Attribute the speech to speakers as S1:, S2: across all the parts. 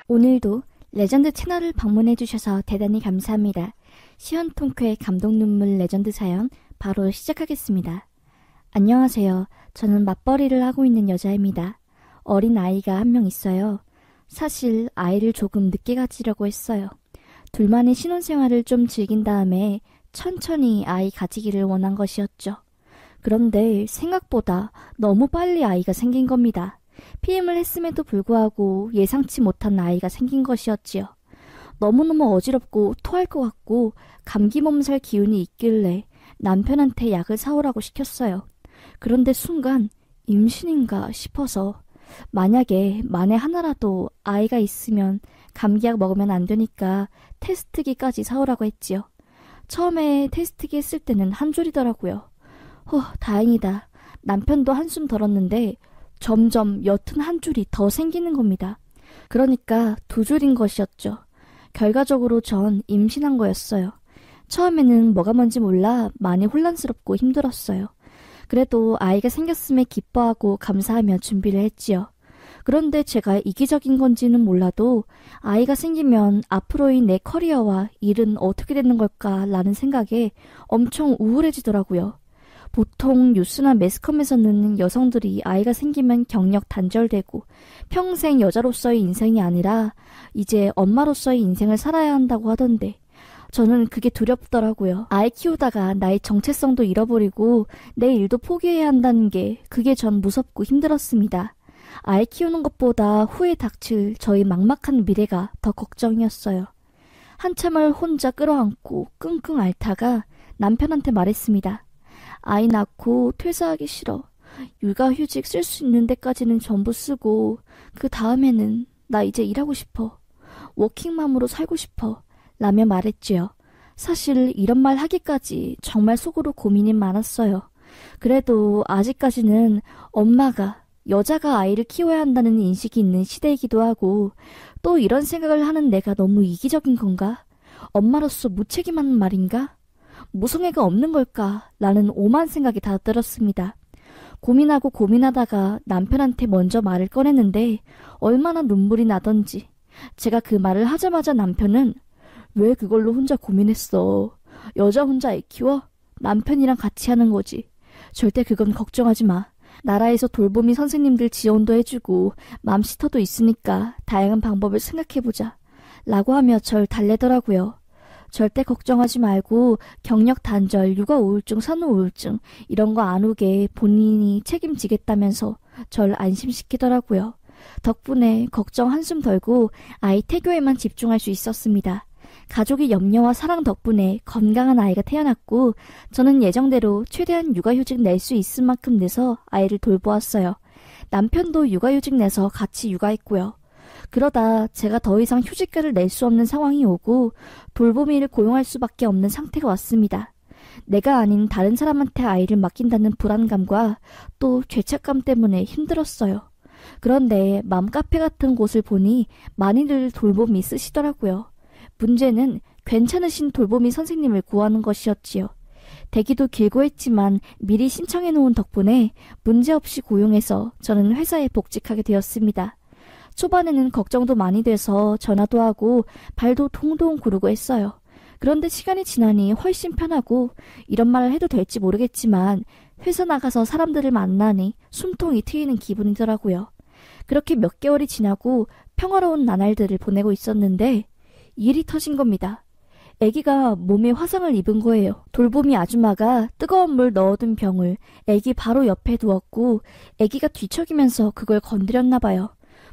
S1: 오늘도 레전드 채널을 방문해주셔서 대단히 감사합니다. 시원통쾌 감동 눈물 레전드 사연 바로 시작하겠습니다. 안녕하세요. 저는 맞벌이를 하고 있는 여자입니다. 어린 아이가 한 명 있어요. 사실 아이를 조금 늦게 가지려고 했어요. 둘만의 신혼생활을 좀 즐긴 다음에 천천히 아이 가지기를 원한 것이었죠. 그런데 생각보다 너무 빨리 아이가 생긴 겁니다. 피임을 했음에도 불구하고 예상치 못한 아이가 생긴 것이었지요. 너무너무 어지럽고 토할 것 같고 감기 몸살 기운이 있길래 남편한테 약을 사오라고 시켰어요. 그런데 순간 임신인가 싶어서 만약에 만에 하나라도 아이가 있으면 감기약 먹으면 안 되니까 테스트기까지 사오라고 했지요. 처음에 테스트기 했을 때는 한 줄이더라고요. 다행이다. 남편도 한숨 덜었는데 점점 옅은 한 줄이 더 생기는 겁니다. 그러니까 두 줄인 것이었죠. 결과적으로 전 임신한 거였어요. 처음에는 뭐가 뭔지 몰라 많이 혼란스럽고 힘들었어요. 그래도 아이가 생겼음에 기뻐하고 감사하며 준비를 했지요. 그런데 제가 이기적인 건지는 몰라도 아이가 생기면 앞으로의 내 커리어와 일은 어떻게 되는 걸까라는 생각에 엄청 우울해지더라고요. 보통 뉴스나 매스컴에서는 여성들이 아이가 생기면 경력 단절되고 평생 여자로서의 인생이 아니라 이제 엄마로서의 인생을 살아야 한다고 하던데 저는 그게 두렵더라고요. 아이 키우다가 나의 정체성도 잃어버리고 내 일도 포기해야 한다는 게 그게 전 무섭고 힘들었습니다. 아이 키우는 것보다 후에 닥칠 저희 막막한 미래가 더 걱정이었어요. 한참을 혼자 끌어안고 끙끙 앓다가 남편한테 말했습니다. 아이 낳고 퇴사하기 싫어. 육아휴직 쓸 수 있는 데까지는 전부 쓰고 그 다음에는 나 이제 일하고 싶어. 워킹맘으로 살고 싶어. 라며 말했지요. 사실 이런 말 하기까지 정말 속으로 고민이 많았어요. 그래도 아직까지는 엄마가 여자가 아이를 키워야 한다는 인식이 있는 시대이기도 하고 또 이런 생각을 하는 내가 너무 이기적인 건가? 엄마로서 무책임한 말인가? 모성애가 없는 걸까? 라는 오만 생각이 다 들었습니다. 고민하고 고민하다가 남편한테 먼저 말을 꺼냈는데 얼마나 눈물이 나던지 제가 그 말을 하자마자 남편은 왜 그걸로 혼자 고민했어? 여자 혼자 애 키워? 남편이랑 같이 하는 거지. 절대 그건 걱정하지 마. 나라에서 돌보미 선생님들 지원도 해주고 맘시터도 있으니까 다양한 방법을 생각해보자. 라고 하며 절 달래더라고요. 절대 걱정하지 말고 경력 단절, 육아 우울증, 산후 우울증 이런 거 안 오게 본인이 책임지겠다면서 절 안심시키더라고요. 덕분에 걱정 한숨 덜고 아이 태교에만 집중할 수 있었습니다. 가족의 염려와 사랑 덕분에 건강한 아이가 태어났고 저는 예정대로 최대한 육아휴직 낼 수 있을 만큼 내서 아이를 돌보았어요. 남편도 육아휴직 내서 같이 육아했고요. 그러다 제가 더 이상 휴직가를 낼 수 없는 상황이 오고 돌보미를 고용할 수밖에 없는 상태가 왔습니다. 내가 아닌 다른 사람한테 아이를 맡긴다는 불안감과 또 죄책감 때문에 힘들었어요. 그런데 맘카페 같은 곳을 보니 많이들 돌보미 쓰시더라고요. 문제는 괜찮으신 돌보미 선생님을 구하는 것이었지요. 대기도 길고 했지만 미리 신청해 놓은 덕분에 문제없이 고용해서 저는 회사에 복직하게 되었습니다. 초반에는 걱정도 많이 돼서 전화도 하고 발도 동동 구르고 했어요. 그런데 시간이 지나니 훨씬 편하고 이런 말을 해도 될지 모르겠지만 회사 나가서 사람들을 만나니 숨통이 트이는 기분이더라고요. 그렇게 몇 개월이 지나고 평화로운 나날들을 보내고 있었는데 일이 터진 겁니다. 아기가 몸에 화상을 입은 거예요. 돌보미 아줌마가 뜨거운 물 넣어둔 병을 아기 바로 옆에 두었고 아기가 뒤척이면서 그걸 건드렸나 봐요.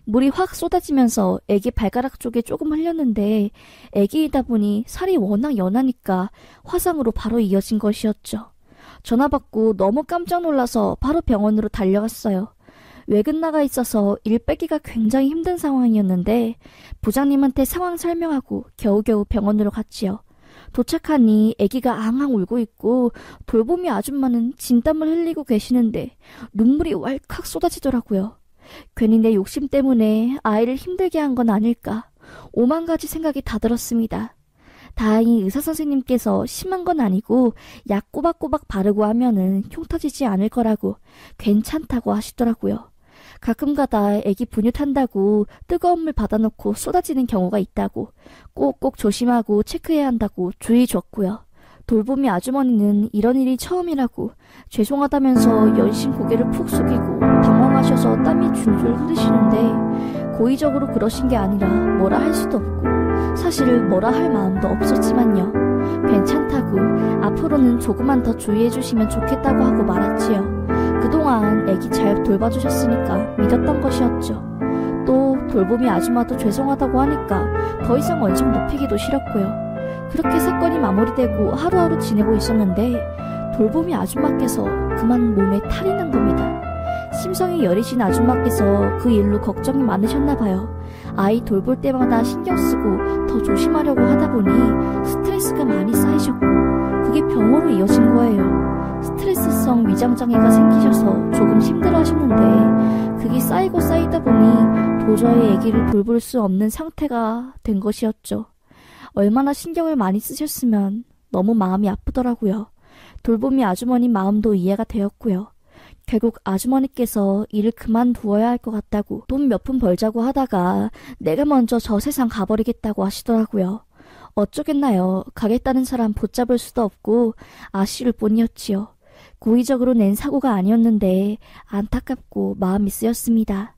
S1: 물이 확 쏟아지면서 아기 발가락 쪽에 조금 흘렸는데 아기이다 보니 살이 워낙 연하니까 화상으로 바로 이어진 것이었죠. 전화 받고 너무 깜짝 놀라서 바로 병원으로 달려갔어요. 외근 나가 있어서 일 빼기가 굉장히 힘든 상황이었는데 부장님한테 상황 설명하고 겨우겨우 병원으로 갔지요. 도착하니 아기가 앙앙 울고 있고 돌보미 아줌마는 진땀을 흘리고 계시는데 눈물이 왈칵 쏟아지더라고요. 괜히 내 욕심 때문에 아이를 힘들게 한 건 아닐까. 오만 가지 생각이 다 들었습니다. 다행히 의사선생님께서 심한 건 아니고 약 꼬박꼬박 바르고 하면은 흉 터지지 않을 거라고 괜찮다고 하시더라고요. 가끔가다 애기 분유 탄다고 뜨거운 물 받아놓고 쏟아지는 경우가 있다고 꼭꼭 조심하고 체크해야 한다고 주의 줬고요. 돌보미 아주머니는 이런 일이 처음이라고 죄송하다면서 연신 고개를 푹 숙이고 당황하셔서 땀이 줄줄 흐르시는데 고의적으로 그러신 게 아니라 뭐라 할 수도 없고 사실 뭐라 할 마음도 없었지만요. 괜찮다고 앞으로는 조금만 더 주의해 주시면 좋겠다고 하고 말았지요. 그동안 애기 잘 돌봐주셨으니까 믿었던 것이었죠. 또 돌보미 아줌마도 죄송하다고 하니까 더 이상 원성 높이기도 싫었고요. 그렇게 사건이 마무리되고 하루하루 지내고 있었는데 돌보미 아줌마께서 그만 몸에 탈이 난 겁니다. 심성이 여리신 아줌마께서 그 일로 걱정이 많으셨나봐요. 아이 돌볼 때마다 신경 쓰고 더 조심하려고 하다 보니 스트레스가 많이 쌓이셨고 그게 병으로 이어진 거예요. 스트레스성 위장장애가 생기셔서 조금 힘들어하셨는데 그게 쌓이고 쌓이다 보니 도저히 아기를 돌볼 수 없는 상태가 된 것이었죠. 얼마나 신경을 많이 쓰셨으면 너무 마음이 아프더라고요. 돌보미 아주머니 마음도 이해가 되었고요. 결국 아주머니께서 일을 그만두어야 할 것 같다고 돈 몇 푼 벌자고 하다가 내가 먼저 저 세상 가버리겠다고 하시더라고요. 어쩌겠나요. 가겠다는 사람 붙잡을 수도 없고 아쉬울 뿐이었지요. 고의적으로 낸 사고가 아니었는데 안타깝고 마음이 쓰였습니다.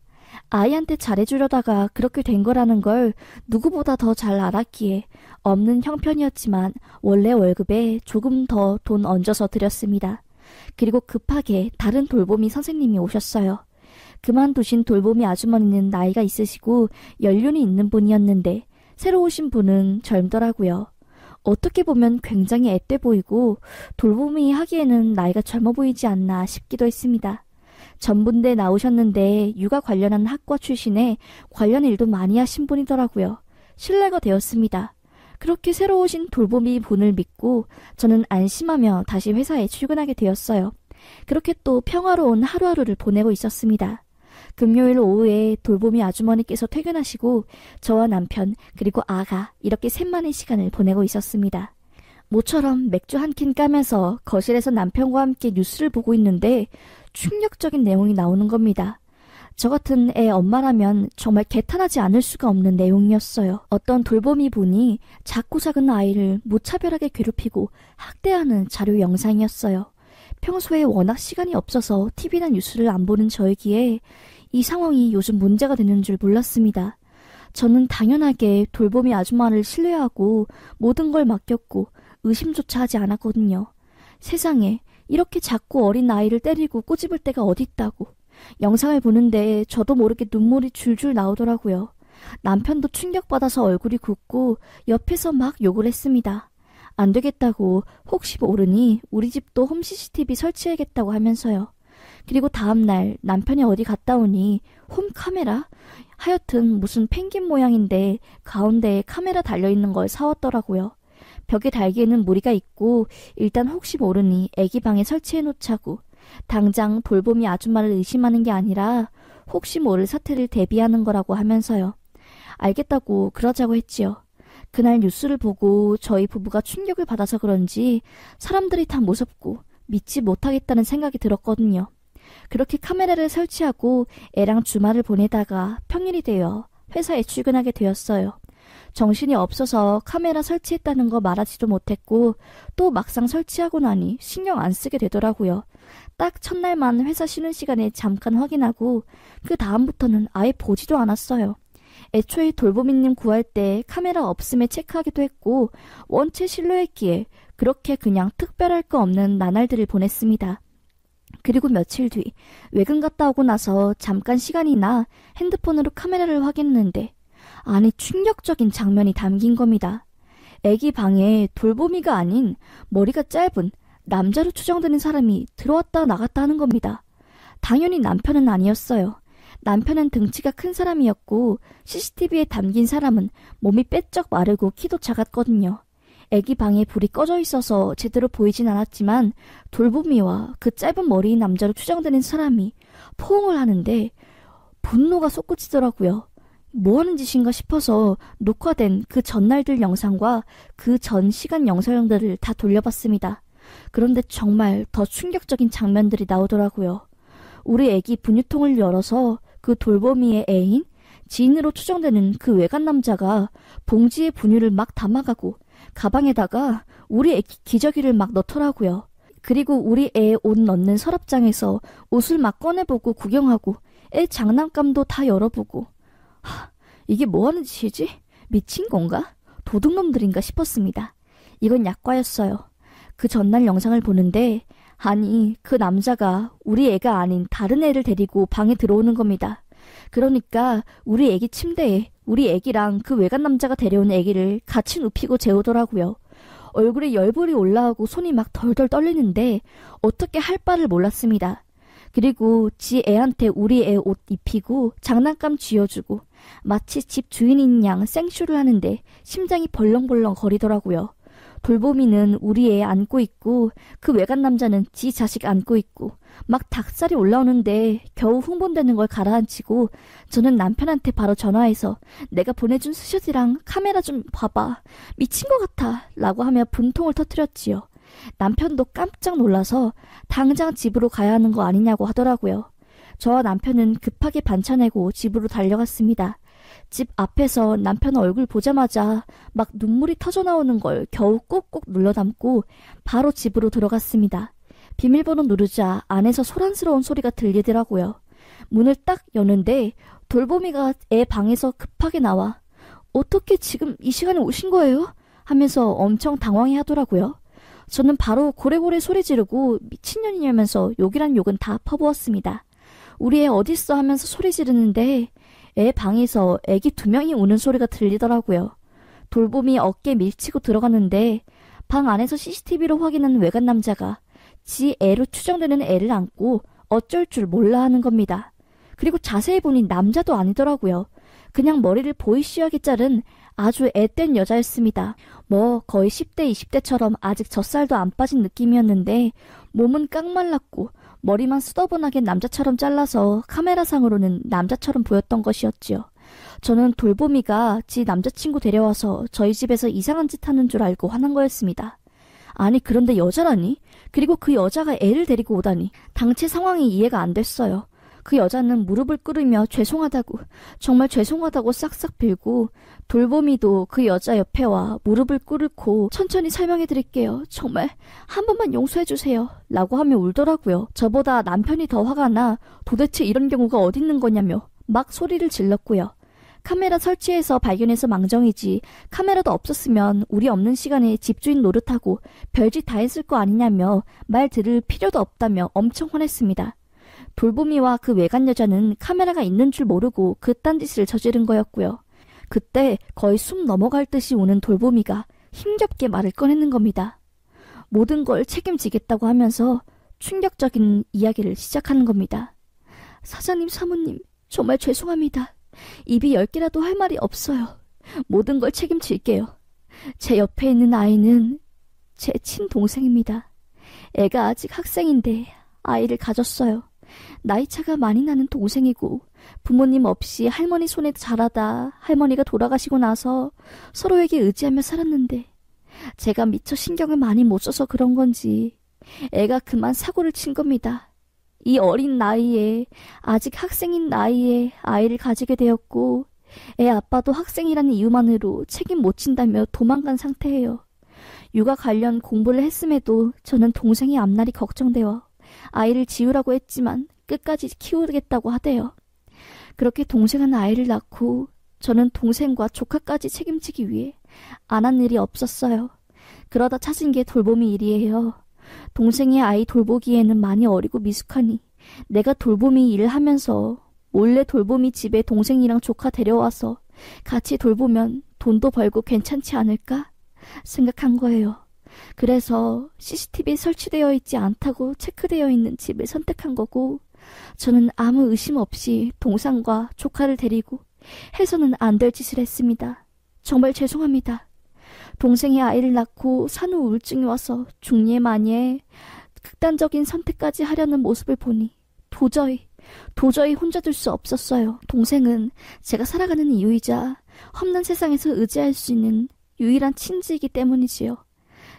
S1: 아이한테 잘해주려다가 그렇게 된 거라는 걸 누구보다 더 잘 알았기에 없는 형편이었지만 원래 월급에 조금 더 돈 얹어서 드렸습니다. 그리고 급하게 다른 돌보미 선생님이 오셨어요. 그만두신 돌보미 아주머니는 나이가 있으시고 연륜이 있는 분이었는데 새로 오신 분은 젊더라고요. 어떻게 보면 굉장히 앳돼 보이고 돌보미 하기에는 나이가 젊어 보이지 않나 싶기도 했습니다. 전분대 나오셨는데 육아 관련한 학과 출신에 관련 일도 많이 하신 분이더라고요. 신뢰가 되었습니다. 그렇게 새로 오신 돌보미 분을 믿고 저는 안심하며 다시 회사에 출근하게 되었어요. 그렇게 또 평화로운 하루하루를 보내고 있었습니다. 금요일 오후에 돌보미 아주머니께서 퇴근하시고 저와 남편 그리고 아가 이렇게 셋만의 시간을 보내고 있었습니다. 모처럼 맥주 한 캔 까면서 거실에서 남편과 함께 뉴스를 보고 있는데 충격적인 내용이 나오는 겁니다. 저 같은 애 엄마라면 정말 개탄하지 않을 수가 없는 내용이었어요. 어떤 돌보미 분이 작고 작은 아이를 무차별하게 괴롭히고 학대하는 자료 영상이었어요. 평소에 워낙 시간이 없어서 TV나 뉴스를 안 보는 저이기에 이 상황이 요즘 문제가 되는 줄 몰랐습니다. 저는 당연하게 돌보미 아줌마를 신뢰하고 모든 걸 맡겼고 의심조차 하지 않았거든요. 세상에 이렇게 작고 어린 아이를 때리고 꼬집을 때가 어딨다고. 영상을 보는데 저도 모르게 눈물이 줄줄 나오더라고요. 남편도 충격받아서 얼굴이 굳고 옆에서 막 욕을 했습니다. 안 되겠다고 혹시 모르니 우리 집도 홈 CCTV 설치해야겠다고 하면서요. 그리고 다음날 남편이 어디 갔다 오니 홈 카메라? 하여튼 무슨 펭귄 모양인데 가운데에 카메라 달려있는 걸 사왔더라고요. 벽에 달기에는 무리가 있고 일단 혹시 모르니 애기 방에 설치해놓자고. 당장 돌보미 아줌마를 의심하는 게 아니라 혹시 모를 사태를 대비하는 거라고 하면서요. 알겠다고 그러자고 했지요. 그날 뉴스를 보고 저희 부부가 충격을 받아서 그런지 사람들이 다 무섭고 믿지 못하겠다는 생각이 들었거든요. 그렇게 카메라를 설치하고 애랑 주말을 보내다가 평일이 되어 회사에 출근하게 되었어요. 정신이 없어서 카메라 설치했다는 거 말하지도 못했고 또 막상 설치하고 나니 신경 안 쓰게 되더라고요. 딱 첫날만 회사 쉬는 시간에 잠깐 확인하고 그 다음부터는 아예 보지도 않았어요. 애초에 돌보미님 구할 때 카메라 없음에 체크하기도 했고 원체 신뢰했기에 그렇게 그냥 특별할 거 없는 나날들을 보냈습니다. 그리고 며칠 뒤 외근 갔다 오고 나서 잠깐 시간이 나 핸드폰으로 카메라를 확인했는데 안에 충격적인 장면이 담긴 겁니다. 애기 방에 돌보미가 아닌 머리가 짧은 남자로 추정되는 사람이 들어왔다 나갔다 하는 겁니다. 당연히 남편은 아니었어요. 남편은 등치가 큰 사람이었고 CCTV에 담긴 사람은 몸이 빼쩍 마르고 키도 작았거든요. 애기 방에 불이 꺼져 있어서 제대로 보이진 않았지만 돌보미와 그 짧은 머리인 남자로 추정되는 사람이 포옹을 하는데 분노가 솟구치더라고요. 뭐하는 짓인가 싶어서 녹화된 그 전날들 영상과 그 전 시간 영상들을 다 돌려봤습니다. 그런데 정말 더 충격적인 장면들이 나오더라고요. 우리 애기 분유통을 열어서 그 돌보미의 애인, 지인으로 추정되는 그 외간 남자가 봉지에 분유를 막 담아가고 가방에다가 우리 애기 기저귀를 막 넣더라고요. 그리고 우리 애 옷 넣는 서랍장에서 옷을 막 꺼내보고 구경하고 애 장난감도 다 열어보고. 이게 뭐하는 짓이지? 미친 건가? 도둑놈들인가 싶었습니다. 이건 약과였어요. 그 전날 영상을 보는데 아니 그 남자가 우리 애가 아닌 다른 애를 데리고 방에 들어오는 겁니다. 그러니까 우리 애기 침대에 우리 애기랑 그 외간 남자가 데려온 애기를 같이 눕히고 재우더라고요. 얼굴에 열불이 올라오고 손이 막 덜덜 떨리는데 어떻게 할 바를 몰랐습니다. 그리고 지 애한테 우리 애 옷 입히고 장난감 쥐어주고 마치 집 주인인 양 생쇼를 하는데 심장이 벌렁벌렁 거리더라고요. 돌보미는 우리 애 안고 있고 그 외간 남자는 지 자식 안고 있고 막 닭살이 올라오는데 겨우 흥분되는 걸 가라앉히고 저는 남편한테 바로 전화해서 내가 보내준 스샷이랑 카메라 좀 봐봐. 미친 것 같아 라고 하며 분통을 터뜨렸지요. 남편도 깜짝 놀라서 당장 집으로 가야 하는 거 아니냐고 하더라고요. 저와 남편은 급하게 반찬내고 집으로 달려갔습니다. 집 앞에서 남편 얼굴 보자마자 막 눈물이 터져 나오는 걸 겨우 꼭꼭 눌러 담고 바로 집으로 들어갔습니다. 비밀번호 누르자 안에서 소란스러운 소리가 들리더라고요. 문을 딱 여는데 돌보미가 애 방에서 급하게 나와 어떻게 지금 이 시간에 오신 거예요? 하면서 엄청 당황해 하더라고요. 저는 바로 고래고래 소리 지르고 미친년이냐면서 욕이란 욕은 다 퍼부었습니다. 우리 애 어딨어 하면서 소리 지르는데 애 방에서 애기 2명이 우는 소리가 들리더라고요. 돌봄이 어깨 밀치고 들어갔는데 방 안에서 CCTV로 확인한 외간 남자가 지 애로 추정되는 애를 안고 어쩔 줄 몰라 하는 겁니다. 그리고 자세히 보니 남자도 아니더라고요. 그냥 머리를 보이시하게 자른 아주 앳된 여자였습니다. 뭐 거의 10대 20대처럼 아직 젖살도 안 빠진 느낌이었는데 몸은 깡말랐고 머리만 수더분하게 남자처럼 잘라서 카메라상으로는 남자처럼 보였던 것이었지요. 저는 돌보미가 지 남자친구 데려와서 저희 집에서 이상한 짓 하는 줄 알고 화난 거였습니다. 아니 그런데 여자라니? 그리고 그 여자가 애를 데리고 오다니. 당최 상황이 이해가 안 됐어요. 그 여자는 무릎을 꿇으며 죄송하다고, 정말 죄송하다고 싹싹 빌고 돌보미도 그 여자 옆에 와 무릎을 꿇고 천천히 설명해드릴게요. 정말 한 번만 용서해주세요. 라고 하며 울더라고요. 저보다 남편이 더 화가 나 도대체 이런 경우가 어디 있는 거냐며 막 소리를 질렀고요. 카메라 설치해서 발견해서 망정이지 카메라도 없었으면 우리 없는 시간에 집주인 노릇하고 별짓 다 했을 거 아니냐며 말 들을 필요도 없다며 엄청 화냈습니다. 돌보미와 그 외간 여자는 카메라가 있는 줄 모르고 그딴 짓을 저지른 거였고요. 그때 거의 숨 넘어갈 듯이 우는 돌보미가 힘겹게 말을 꺼내는 겁니다. 모든 걸 책임지겠다고 하면서 충격적인 이야기를 시작하는 겁니다. 사장님, 사모님, 정말 죄송합니다. 입이 10개라도 할 말이 없어요. 모든 걸 책임질게요. 제 옆에 있는 아이는 제 친동생입니다. 애가 아직 학생인데 아이를 가졌어요. 나이차가 많이 나는 동생이고 부모님 없이 할머니 손에 자라다 할머니가 돌아가시고 나서 서로에게 의지하며 살았는데 제가 미처 신경을 많이 못 써서 그런 건지 애가 그만 사고를 친 겁니다. 이 어린 나이에 아직 학생인 나이에 아이를 가지게 되었고 애 아빠도 학생이라는 이유만으로 책임 못 진다며 도망간 상태예요. 육아 관련 공부를 했음에도 저는 동생의 앞날이 걱정되어 아이를 지우라고 했지만 끝까지 키우겠다고 하대요. 그렇게 동생은 아이를 낳고 저는 동생과 조카까지 책임지기 위해 안 한 일이 없었어요. 그러다 찾은 게 돌보미 일이에요. 동생의 아이 돌보기에는 많이 어리고 미숙하니 내가 돌보미 일을 하면서 몰래 돌보미 집에 동생이랑 조카 데려와서 같이 돌보면 돈도 벌고 괜찮지 않을까 생각한 거예요. 그래서 CCTV 설치되어 있지 않다고 체크되어 있는 집을 선택한 거고 저는 아무 의심 없이 동생과 조카를 데리고 해서는 안 될 짓을 했습니다. 정말 죄송합니다. 동생이 아이를 낳고 산후 우울증이 와서 중리에 만에 극단적인 선택까지 하려는 모습을 보니 도저히 혼자 둘 수 없었어요. 동생은 제가 살아가는 이유이자 험난 세상에서 의지할 수 있는 유일한 친지이기 때문이지요.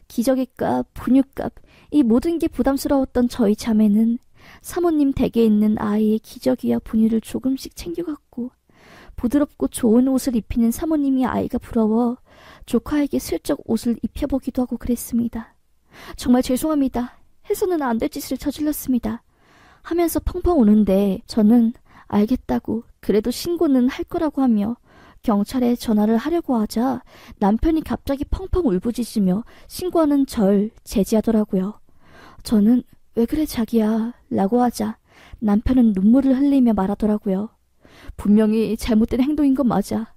S1: 기저귀값, 분유값, 이 모든 게 부담스러웠던 저희 자매는 사모님 댁에 있는 아이의 기저귀와 분유를 조금씩 챙겨갔고, 부드럽고 좋은 옷을 입히는 사모님이 아이가 부러워 조카에게 슬쩍 옷을 입혀보기도 하고 그랬습니다. 정말 죄송합니다. 해서는 안 될 짓을 저질렀습니다. 하면서 펑펑 우는데 저는 알겠다고 그래도 신고는 할 거라고 하며 경찰에 전화를 하려고 하자 남편이 갑자기 펑펑 울부짖으며 신고하는 절 제지하더라고요. 저는 왜 그래 자기야 라고 하자 남편은 눈물을 흘리며 말하더라고요. 분명히 잘못된 행동인 건 맞아.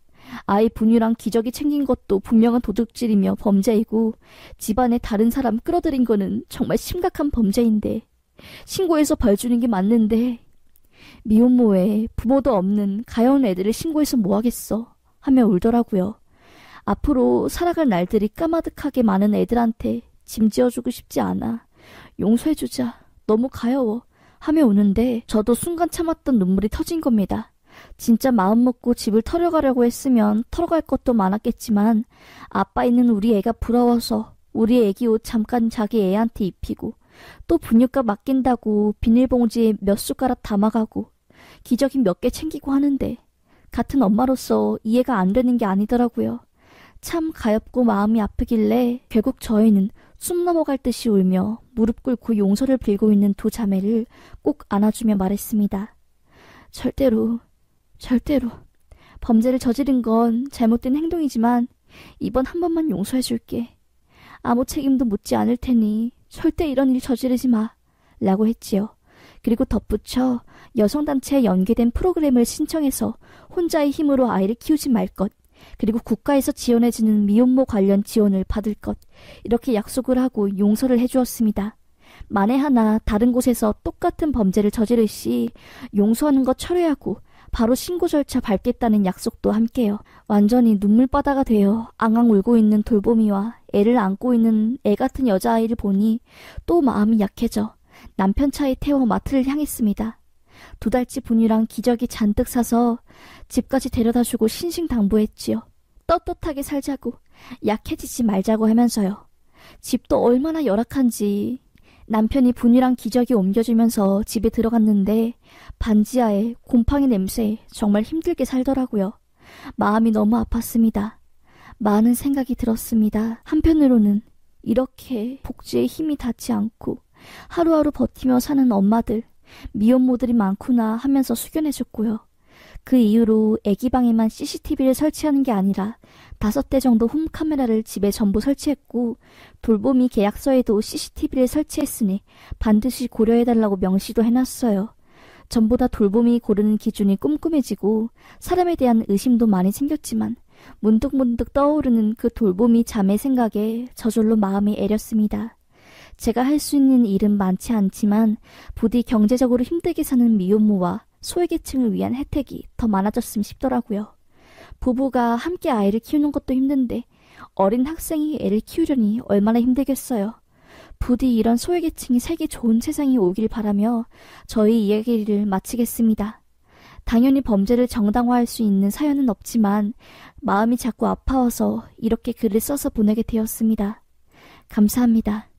S1: 아이 분유랑 기저귀 챙긴 것도 분명한 도둑질이며 범죄이고 집안에 다른 사람 끌어들인 거는 정말 심각한 범죄인데 신고해서 벌 주는 게 맞는데 미혼모에 부모도 없는 가여운 애들을 신고해서 뭐하겠어 하며 울더라고요. 앞으로 살아갈 날들이 까마득하게 많은 애들한테 짐지어주고 싶지 않아. 용서해주자. 너무 가여워. 하며 우는데 저도 순간 참았던 눈물이 터진 겁니다. 진짜 마음 먹고 집을 털어가려고 했으면 털어갈 것도 많았겠지만 아빠 있는 우리 애가 부러워서 우리 애기 옷 잠깐 자기 애한테 입히고 또 분유값 맡긴다고 비닐봉지에 몇 숟가락 담아가고 기저귀 몇 개 챙기고 하는데 같은 엄마로서 이해가 안 되는 게 아니더라고요. 참 가엾고 마음이 아프길래 결국 저희는 숨 넘어갈 듯이 울며 무릎 꿇고 용서를 빌고 있는 두 자매를 꼭 안아주며 말했습니다. 절대로 범죄를 저지른 건 잘못된 행동이지만 이번 한 번만 용서해줄게. 아무 책임도 묻지 않을 테니 절대 이런 일 저지르지 마 라고 했지요. 그리고 덧붙여 여성단체에 연계된 프로그램을 신청해서 혼자의 힘으로 아이를 키우지 말 것, 그리고 국가에서 지원해주는 미혼모 관련 지원을 받을 것, 이렇게 약속을 하고 용서를 해주었습니다. 만에 하나 다른 곳에서 똑같은 범죄를 저지를 시 용서하는 것 철회하고 바로 신고 절차 밟겠다는 약속도 함께요. 완전히 눈물바다가 되어 앙앙 울고 있는 돌보미와 애를 안고 있는 애 같은 여자아이를 보니 또 마음이 약해져 남편 차에 태워 마트를 향했습니다. 2달치 분유랑 기저귀 잔뜩 사서 집까지 데려다주고 신신당부했지요. 떳떳하게 살자고, 약해지지 말자고 하면서요. 집도 얼마나 열악한지. 남편이 분유랑 기저귀 옮겨주면서 집에 들어갔는데 반지하에 곰팡이 냄새에 정말 힘들게 살더라고요. 마음이 너무 아팠습니다. 많은 생각이 들었습니다. 한편으로는 이렇게 복지에 힘이 닿지 않고 하루하루 버티며 사는 엄마들, 미혼모들이 많구나 하면서 숙연해졌고요. 그 이후로 애기 방에만 CCTV를 설치하는 게 아니라 5대 정도 홈카메라를 집에 전부 설치했고 돌보미 계약서에도 CCTV를 설치했으니 반드시 고려해달라고 명시도 해놨어요. 전보다 돌보미 고르는 기준이 꼼꼼해지고 사람에 대한 의심도 많이 생겼지만 문득문득 떠오르는 그 돌보미 자매 생각에 저절로 마음이 애렸습니다. 제가 할 수 있는 일은 많지 않지만 부디 경제적으로 힘들게 사는 미혼모와 소외계층을 위한 혜택이 더 많아졌으면 싶더라고요. 부부가 함께 아이를 키우는 것도 힘든데 어린 학생이 애를 키우려니 얼마나 힘들겠어요. 부디 이런 소외계층이 살기 좋은 세상이 오길 바라며 저희 이야기를 마치겠습니다. 당연히 범죄를 정당화할 수 있는 사연은 없지만 마음이 자꾸 아파와서 이렇게 글을 써서 보내게 되었습니다. 감사합니다.